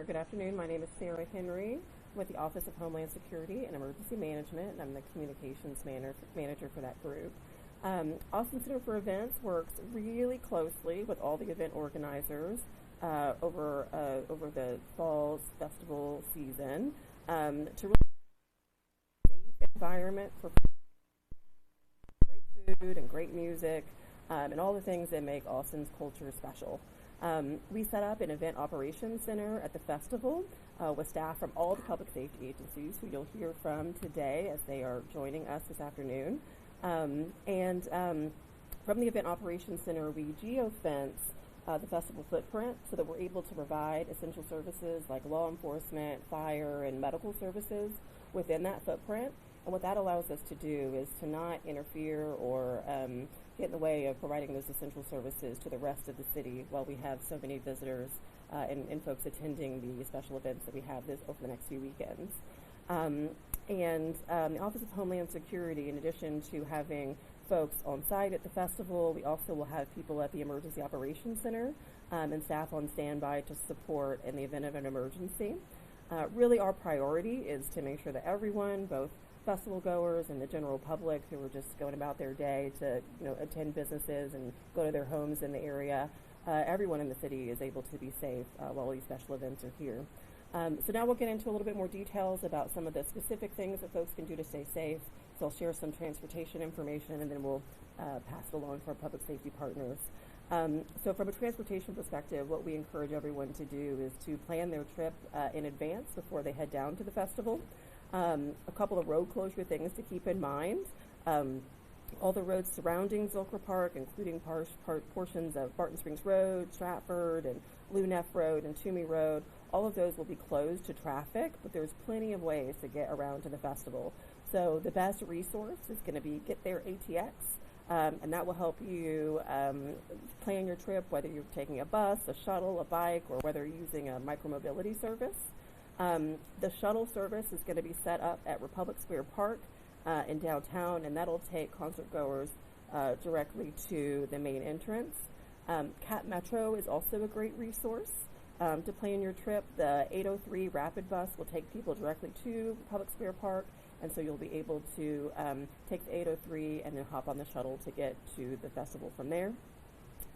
Good afternoon. My name is Sarah Henry with the Office of Homeland Security and Emergency Management, and I'm the communications manager for that group. Austin Center for Events works really closely with all the event organizers over the fall festival season to really safe environment for great food and great music and all the things that make Austin's culture special. We set up an event operations center at the festival with staff from all the public safety agencies who you'll hear from today as they are joining us this afternoon. From the event operations center, we geofence the festival footprint so that we're able to provide essential services like law enforcement, fire, and medical services within that footprint. And what that allows us to do is to not interfere or get in the way of providing those essential services to the rest of the city while we have so many visitors and folks attending the special events that we have over the next few weekends. The Office of Homeland Security, in addition to having folks on site at the festival, we also will have people at the Emergency Operations Center and staff on standby to support in the event of an emergency. Really our priority is to make sure that everyone, both festival goers and the general public who are just going about their day to attend businesses and go to their homes in the area, everyone in the city is able to be safe while these special events are here. So now we'll get into a little bit more details about some of the specific things that folks can do to stay safe. So I'll share some transportation information and then we'll pass it along to our public safety partners. So from a transportation perspective, what we encourage everyone to do is to plan their trip in advance before they head down to the festival. A couple of road closure things to keep in mind. All the roads surrounding Zilker Park, including portions of Barton Springs Road, Stratford, and Blue Neff Road, and Toomey Road, all of those will be closed to traffic, but there's plenty of ways to get around to the festival. So the best resource is going to be Get There ATX, and that will help you plan your trip, whether you're taking a bus, a shuttle, a bike, or whether you're using a micromobility service. The shuttle service is going to be set up at Republic Square Park in downtown, and that'll take concert goers directly to the main entrance. Cat Metro is also a great resource to plan your trip. The 803 Rapid Bus will take people directly to Republic Square Park, and so you'll be able to take the 803 and then hop on the shuttle to get to the festival from there.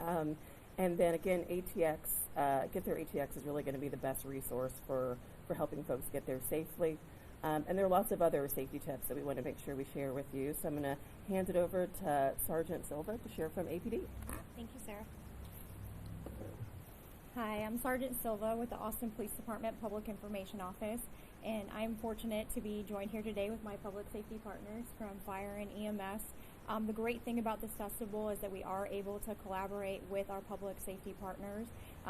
And then again, ATX, Get There ATX is really going to be the best resource for helping folks get there safely. And there are lots of other safety tips that we want to make sure we share with you. So I'm going to hand it over to Sergeant Silva to share from APD. Thank you, Sarah. Hi, I'm Sergeant Silva with the Austin Police Department Public Information Office, and I'm fortunate to be joined here today with my public safety partners from Fire and EMS. The great thing about this festival is that we are able to collaborate with our public safety partners.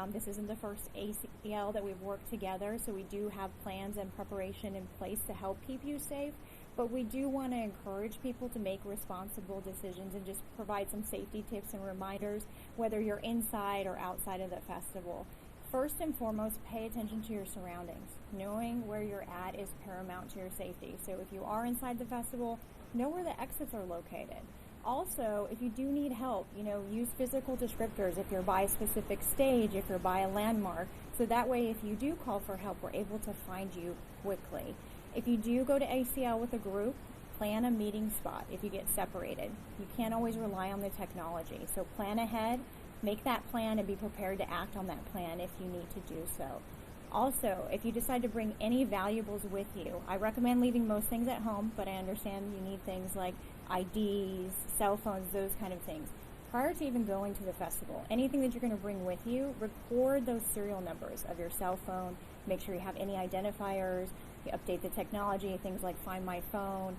This isn't the first ACL that we've worked together, so we do have plans and preparation in place to help keep you safe, but we do want to encourage people to make responsible decisions and just provide some safety tips and reminders, whether you're inside or outside of the festival. First and foremost, pay attention to your surroundings. Knowing where you're at is paramount to your safety. So if you are inside the festival, know where the exits are located. Also, if you do need help, use physical descriptors if you're by a specific stage, if you're by a landmark, so that way if you do call for help, we're able to find you quickly. If you do go to ACL with a group, plan a meeting spot if you get separated. You can't always rely on the technology, so plan ahead, make that plan, and be prepared to act on that plan if you need to do so. Also, if you decide to bring any valuables with you, I recommend leaving most things at home, but I understand you need things like IDs, cell phones, those kind of things. Prior to even going to the festival, anything that you're going to bring with you, record those serial numbers of your cell phone. Make sure you have any identifiers. You update the technology, things like Find My Phone,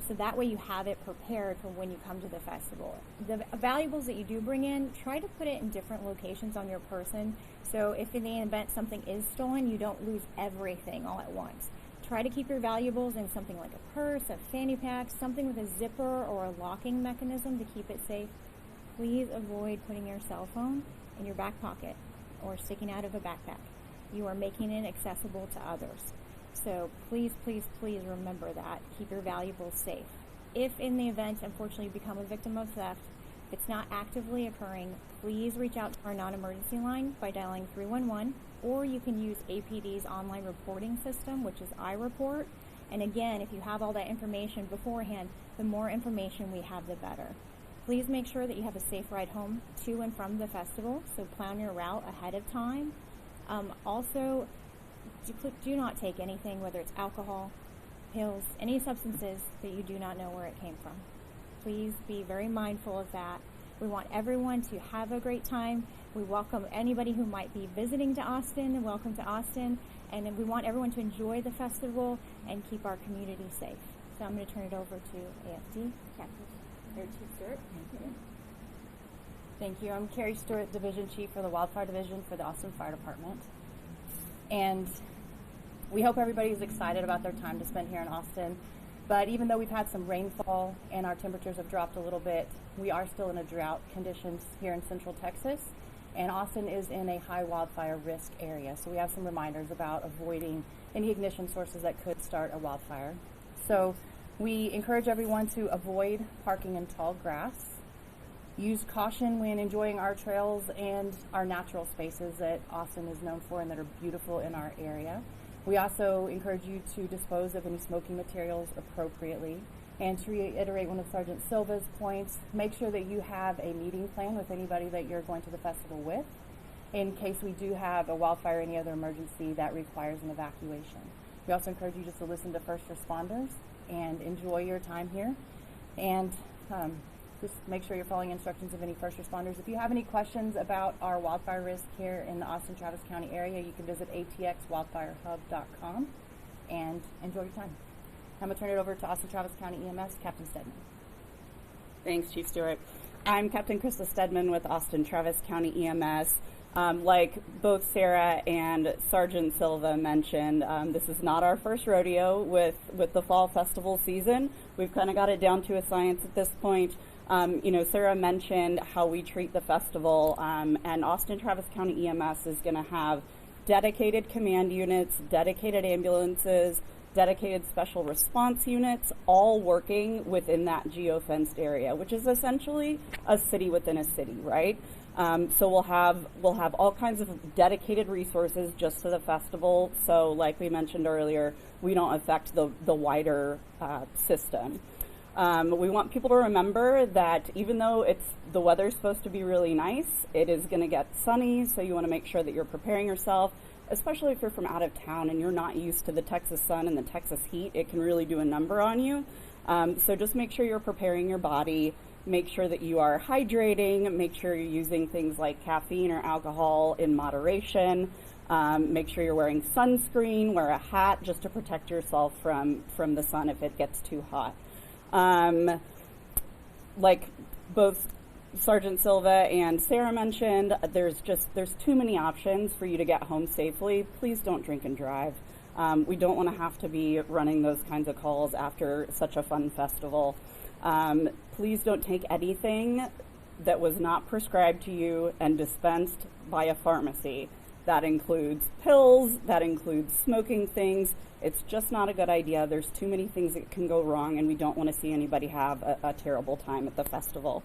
so that way you have it prepared for when you come to the festival. The valuables that you do bring in, try to put it in different locations on your person, so if in the event something is stolen, you don't lose everything all at once. Try to keep your valuables in something like a purse, a fanny pack, something with a zipper or a locking mechanism to keep it safe. Please avoid putting your cell phone in your back pocket or sticking out of a backpack. You are making it accessible to others. So please, please, please remember that. Keep your valuables safe. If in the event, unfortunately, you become a victim of theft, if it's not actively occurring, please reach out to our non-emergency line by dialing 311 or you can use APD's online reporting system, which is iReport. And again, if you have all that information beforehand, the more information we have, the better. Please make sure that you have a safe ride home to and from the festival, so plan your route ahead of time. Also, do not take anything, whether it's alcohol, pills, any substances that you do not know where it came from. Please be very mindful of that. We want everyone to have a great time. We welcome anybody who might be visiting to Austin. Welcome to Austin. And then we want everyone to enjoy the festival and keep our community safe. So I'm going to turn it over to AFD, Captain or Chief Stewart. Thank you. I'm Carrie Stewart, Division Chief for the Wildfire Division for the Austin Fire Department. And we hope everybody's excited about their time to spend here in Austin. But even though we've had some rainfall and our temperatures have dropped a little bit, we are still in a drought conditions here in Central Texas. And Austin is in a high wildfire risk area. So we have some reminders about avoiding any ignition sources that could start a wildfire. So we encourage everyone to avoid parking in tall grass. Use caution when enjoying our trails and our natural spaces that Austin is known for and that are beautiful in our area. We also encourage you to dispose of any smoking materials appropriately. And to reiterate one of Sergeant Silva's points, make sure that you have a meeting plan with anybody that you're going to the festival with in case we do have a wildfire or any other emergency that requires an evacuation. We also encourage you just to listen to first responders and enjoy your time here. And just make sure you're following instructions of any first responders. If you have any questions about our wildfire risk here in the Austin-Travis County area, you can visit atxwildfirehub.com and enjoy your time. I'm going to turn it over to Austin-Travis County EMS, Captain Stedman. Thanks, Chief Stewart. I'm Captain Krista Stedman with Austin-Travis County EMS. Like both Sarah and Sergeant Silva mentioned, this is not our first rodeo with the fall festival season. We've kind of got it down to a science at this point. Sarah mentioned how we treat the festival, and Austin-Travis County EMS is going to have dedicated command units, dedicated ambulances, dedicated special response units, all working within that geofenced area, which is essentially a city within a city, right? So we'll have all kinds of dedicated resources just to the festival. So like we mentioned earlier, we don't affect the wider system. We want people to remember that even though the weather's supposed to be really nice, it is going to get sunny, so you want to make sure that you're preparing yourself, especially if you're from out of town and you're not used to the Texas sun and the Texas heat. It can really do a number on you. So just make sure you're preparing your body, make sure that you are hydrating, make sure you're using things like caffeine or alcohol in moderation, make sure you're wearing sunscreen, wear a hat just to protect yourself from the sun if it gets too hot. Like both Sergeant Silva and Sarah mentioned, there's too many options for you to get home safely. Please don't drink and drive. We don't want to have to be running those kinds of calls after such a fun festival. Please don't take anything that was not prescribed to you and dispensed by a pharmacy. That includes pills, that includes smoking things. It's just not a good idea. There's too many things that can go wrong, and we don't want to see anybody have a terrible time at the festival.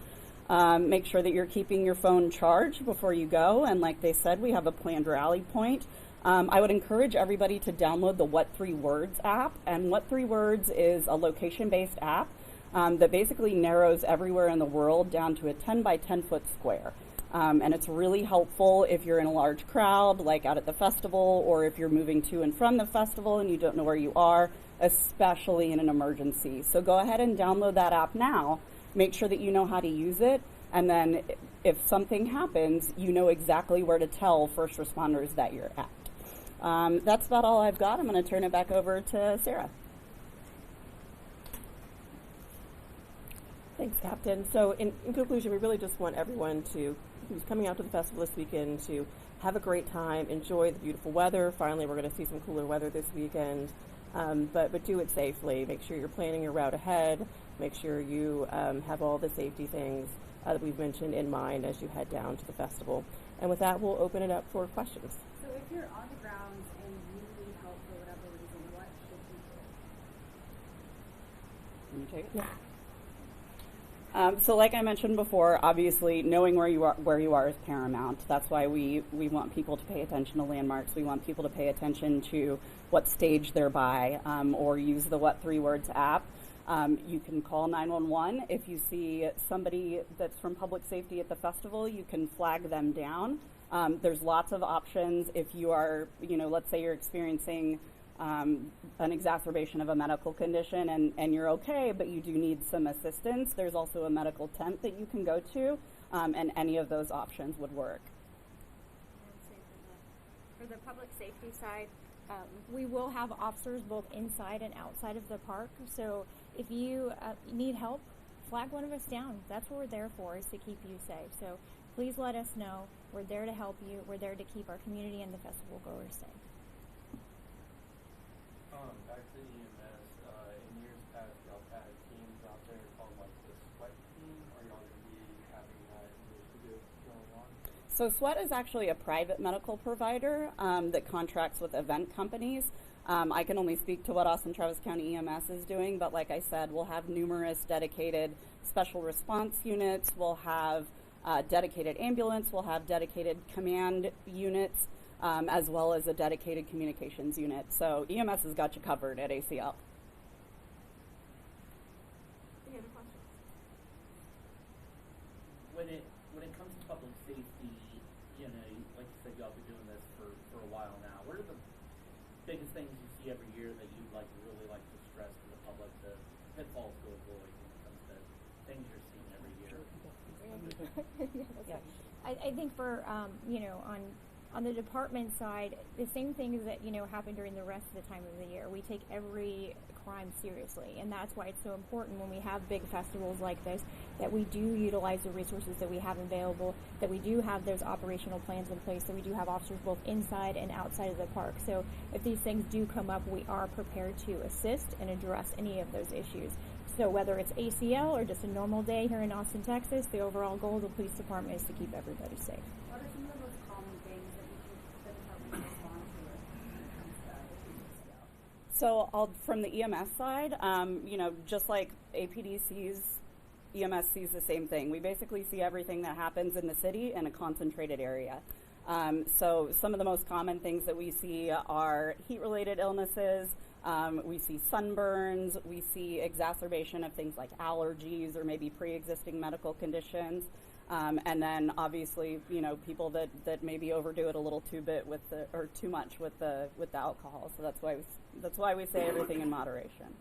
Make sure that you're keeping your phone charged before you go, and like they said, we have a planned rally point. I would encourage everybody to download the What 3 Words app, and What 3 Words is a location-based app that basically narrows everywhere in the world down to a 10 by 10 foot square. And it's really helpful if you're in a large crowd, like out at the festival, or if you're moving to and from the festival and you don't know where you are, especially in an emergency. So go ahead and download that app now. Make sure that you know how to use it, and then if something happens, you know exactly where to tell first responders that you're at. That's about all I've got. I'm going to turn it back over to Sarah. Thanks, Captain. So in conclusion, we really just want everyone who's coming out to the festival this weekend to have a great time, enjoy the beautiful weather. Finally, we're going to see some cooler weather this weekend, but do it safely. Make sure you're planning your route ahead. Make sure you have all the safety things that we've mentioned in mind as you head down to the festival. And with that, we'll open it up for questions. So if you're on the grounds and you need help for whatever reason, what should you do? Can you take it? Yeah. So like I mentioned before, obviously knowing where you are is paramount. That's why we want people to pay attention to landmarks. We want people to pay attention to what stage they're by, or use the What 3 Words app. You can call 911. If you see somebody that's from public safety at the festival, you can flag them down. There's lots of options. If you are, let's say you're experiencing an exacerbation of a medical condition and you're okay, but you do need some assistance, there's also a medical tent that you can go to, and any of those options would work. For the public safety side, we will have officers both inside and outside of the park. So if you need help, flag one of us down. That's what we're there for, is to keep you safe. So please let us know. We're there to help you. We're there to keep our community and the festival goers safe. Back to EMS, in years past, y'all had teams out there called like the Sweat team. Are y'all going to be having that initiative going on? So SWEAT is actually a private medical provider that contracts with event companies. I can only speak to what Austin Travis County EMS is doing, but like I said, we'll have numerous dedicated special response units. We'll have dedicated ambulance. We'll have dedicated command units, as well as a dedicated communications unit. So EMS has got you covered at ACL. Any other questions? When it comes to public safety, like you said, y'all been doing this for a while now. What are the biggest things you see every year that you'd really like to stress to the public, the pitfalls to avoid when it comes to things you're seeing every year? Yeah. I think for on the department side, the same things that happen during the rest of the time of the year. We take every crime seriously, and that's why it's so important when we have big festivals like this that we do utilize the resources that we have available, that we do have those operational plans in place, that we do have officers both inside and outside of the park. So if these things do come up, we are prepared to assist and address any of those issues. So whether it's ACL or just a normal day here in Austin, Texas, the overall goal of the police department is to keep everybody safe. What are some of the most common things that you think the department responds to when it comes to issues? So from the EMS side, just like APD sees, EMS sees the same thing. We basically see everything that happens in the city in a concentrated area. So some of the most common things that we see are heat-related illnesses. We see sunburns. We see exacerbation of things like allergies or maybe pre-existing medical conditions. And then obviously, people that maybe overdo it a little too much with the alcohol. So that's why we say everything in moderation.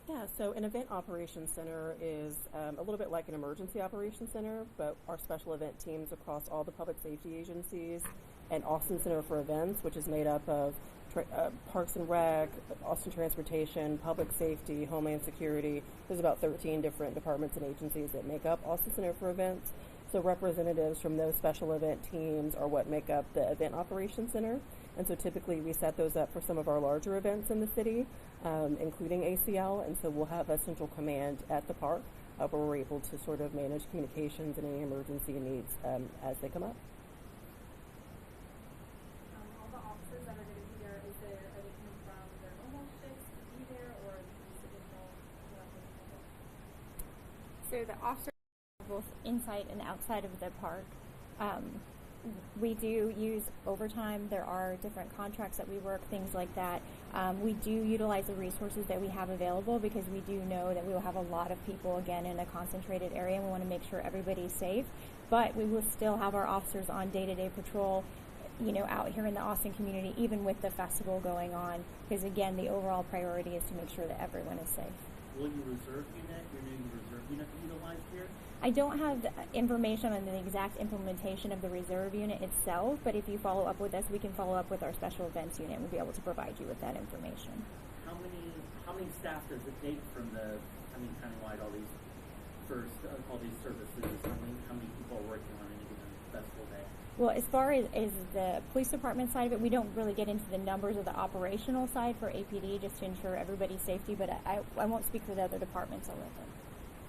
Yeah, so an event operations center is a little bit like an emergency operations center, but our special event teams across all the public safety agencies and Austin Center for Events, which is made up of Parks and Rec, Austin Transportation, Public Safety, Homeland Security. There's about 13 different departments and agencies that make up Austin Center for Events. So representatives from those special event teams are what make up the Event Operations Center. And so typically we set those up for some of our larger events in the city, including ACL. And so we'll have a central command at the park where we're able to sort of manage communications and any emergency needs as they come up. All the officers that are going to be there, are they coming from their normal shifts to be there, or these additional? So the officers both inside and outside of the park. We do use overtime. There are different contracts that we work, things like that. We do utilize the resources that we have available because we do know that we will have a lot of people, again, in a concentrated area, and we want to make sure everybody's safe. But we will still have our officers on day-to-day patrol, out here in the Austin community, even with the festival going on, because, again, the overall priority is to make sure that everyone is safe. Will your reserve unit, your new reserve unit, be utilized here? I don't have information on the exact implementation of the reserve unit itself, but if you follow up with us, we can follow up with our special events unit and we'll be able to provide you with that information. How many staff does it take from countywide, all these services? How many people are working on any given festival day? Well, as far as the police department side of it, we don't really get into the numbers of the operational side for APD just to ensure everybody's safety, but I won't speak for the other departments. I'll let them.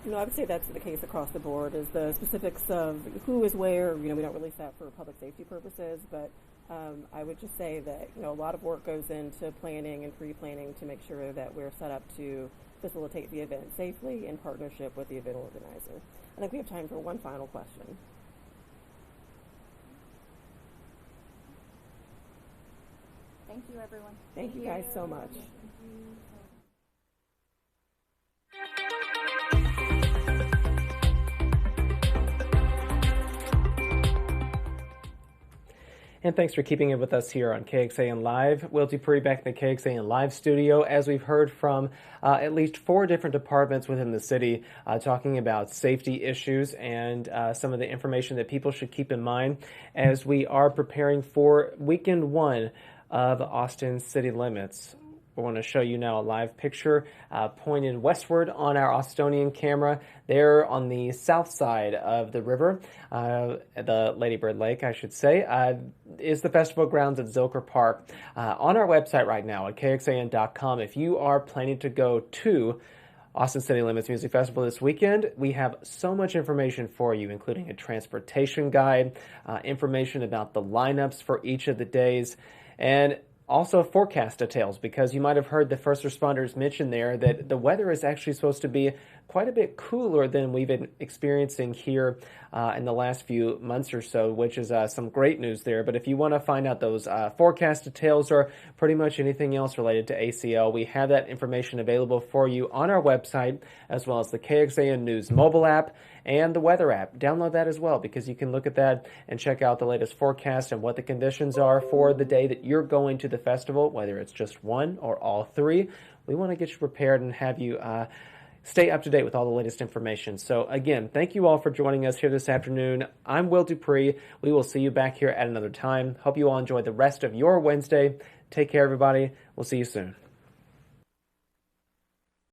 I would say that's the case across the board. Is the specifics of who is where. We don't release that for public safety purposes, but I would just say that, a lot of work goes into planning and pre-planning to make sure that we're set up to facilitate the event safely in partnership with the event organizer. I think we have time for one final question. Thank you, everyone. Thank you guys so much. And thanks for keeping it with us here on KXAN Live. Will Dupree back in the KXAN Live studio, as we've heard from at least 4 different departments within the city talking about safety issues and some of the information that people should keep in mind as we are preparing for weekend 1 of Austin City Limits. We want to show you now a live picture pointed westward on our Austonian camera. There on the south side of the river, the Lady Bird Lake, I should say, is the festival grounds at Zilker Park. On our website right now at kxan.com, if you are planning to go to Austin City Limits Music Festival this weekend, we have so much information for you, including a transportation guide, information about the lineups for each of the days, and also forecast details, because you might have heard the first responders mention there that the weather is actually supposed to be quite a bit cooler than we've been experiencing here in the last few months or so, which is some great news there. But if you want to find out those forecast details or pretty much anything else related to ACL, we have that information available for you on our website, as well as the KXAN News mobile app and the weather app. Download that as well, because you can look at that and check out the latest forecast and what the conditions are for the day that you're going to the festival, whether it's just one or all 3. We want to get you prepared and have you stay up to date with all the latest information. So again, thank you all for joining us here this afternoon. I'm Will Dupree. We will see you back here at another time. Hope you all enjoy the rest of your Wednesday. Take care, everybody. We'll see you soon.